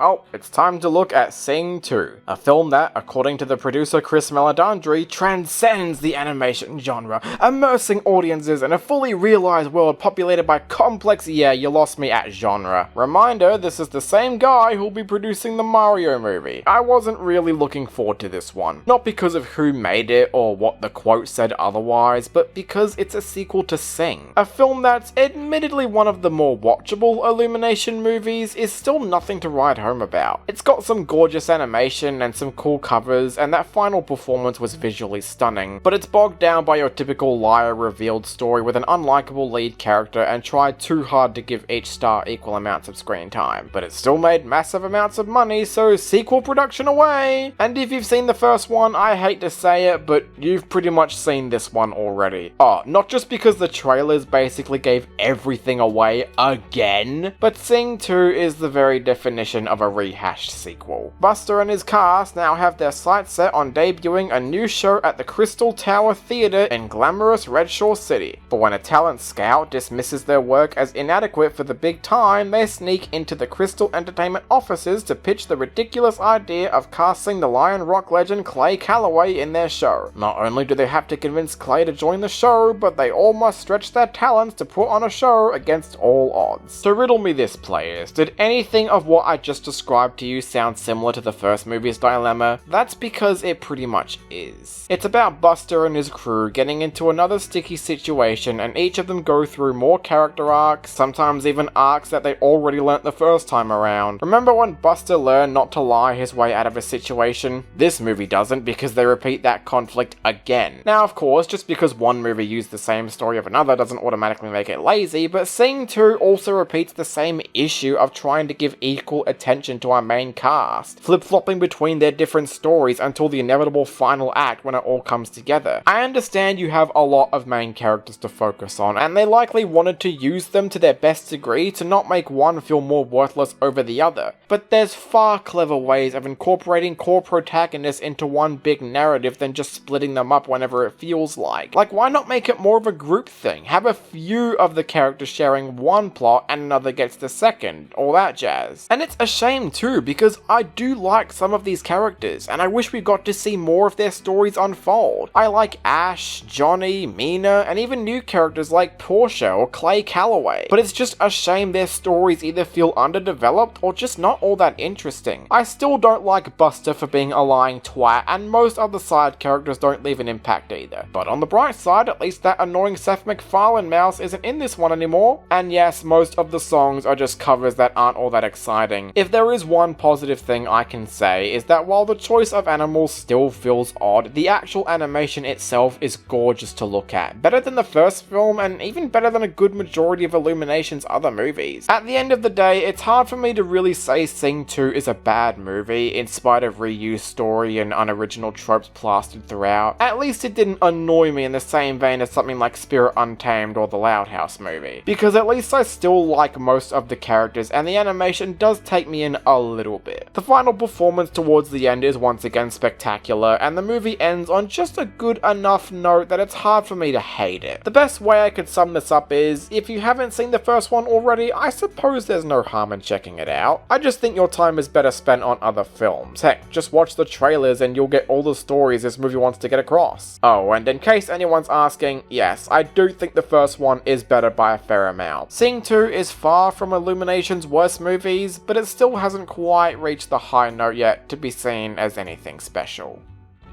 Oh, it's time to look at Sing 2, a film that, according to the producer Chris Meledandri, transcends the animation genre, immersing audiences in a fully realized world populated by complex, yeah, you lost me at genre. Reminder, this is the same guy who'll be producing the Mario movie. I wasn't really looking forward to this one. Not because of who made it or what the quote said otherwise, but because it's a sequel to Sing. A film that's admittedly one of the more watchable Illumination movies is still nothing to write home about. It's got some gorgeous animation and some cool covers, and that final performance was visually stunning, but it's bogged down by your typical liar revealed story with an unlikable lead character and tried too hard to give each star equal amounts of screen time. But it still made massive amounts of money, so sequel production away! And if you've seen the first one, I hate to say it, but you've pretty much seen this one already. Oh, not just because the trailers basically gave everything away again, but Sing 2 is the very definition of a rehashed sequel. Buster and his cast now have their sights set on debuting a new show at the Crystal Tower Theatre in glamorous Red Shore City. But when a talent scout dismisses their work as inadequate for the big time, they sneak into the Crystal Entertainment offices to pitch the ridiculous idea of casting the Lion Rock legend Clay Calloway in their show. Not only do they have to convince Clay to join the show, but they all must stretch their talents to put on a show against all odds. So riddle me this, players. Did anything of what I just described to you sound similar to the first movie's dilemma? That's because it pretty much is. It's about Buster and his crew getting into another sticky situation, and each of them go through more character arcs, sometimes even arcs that they already learnt the first time around. Remember when Buster learned not to lie his way out of a situation? This movie doesn't, because they repeat that conflict again. Now, of course, just because one movie used the same story of another doesn't automatically make it lazy, but Sing 2 also repeats the same issue of trying to give equal attention to our main cast, flip-flopping between their different stories until the inevitable final act when it all comes together. I understand you have a lot of main characters to focus on, and they likely wanted to use them to their best degree to not make one feel more worthless over the other, but there's far clever ways of incorporating core protagonists into one big narrative than just splitting them up whenever it feels like. Like, why not make it more of a group thing? Have a few of the characters sharing one plot and another gets the second, all that jazz. And it's a shame too, because I do like some of these characters, and I wish we got to see more of their stories unfold. I like Ash, Johnny, Mina, and even new characters like Portia or Clay Calloway, but it's just a shame their stories either feel underdeveloped or just not all that interesting. I still don't like Buster for being a lying twat, and most other side characters don't leave an impact either. But on the bright side, at least that annoying Seth MacFarlane mouse isn't in this one anymore. And yes, most of the songs are just covers that aren't all that exciting. If there is one positive thing I can say, is that while the choice of animals still feels odd, the actual animation itself is gorgeous to look at. Better than the first film, and even better than a good majority of Illumination's other movies. At the end of the day, it's hard for me to really say Sing 2 is a bad movie, in spite of reused story and unoriginal tropes plastered throughout. At least it didn't annoy me in the same vein as something like Spirit Untamed or the Loud House movie, because at least I still like most of the characters, and the animation does take me in a little bit. The final performance towards the end is once again spectacular, and the movie ends on just a good enough note that it's hard for me to hate it. The best way I could sum this up is, if you haven't seen the first one already, I suppose there's no harm in checking it out. I just think your time is better spent on other films. Heck, just watch the trailers and you'll get all the stories this movie wants to get across. Oh, and in case anyone's asking, yes, I do think the first one is better by a fair amount. Sing 2 is far from Illumination's worst movies, but it still hasn't quite reached the high note yet to be seen as anything special.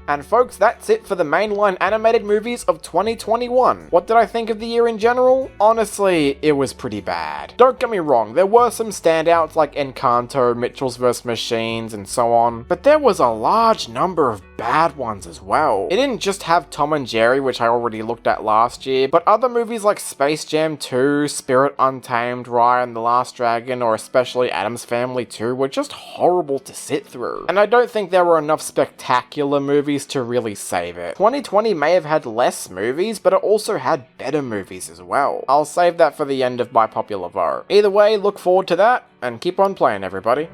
And folks, that's it for the mainline animated movies of 2021. What did I think of the year in general? Honestly, it was pretty bad. Don't get me wrong, there were some standouts like Encanto, Mitchells vs. Machines, and so on, but there was a large number of bad ones as well. It didn't just have Tom and Jerry, which I already looked at last year, but other movies like Space Jam 2, Spirit Untamed, Raya and the Last Dragon, or especially Addams Family 2 were just horrible to sit through. And I don't think there were enough spectacular movies to really save it. 2020 may have had less movies, but it also had better movies as well. I'll save that for the end of my popular vote. Either way, look forward to that, and keep on playing, everybody.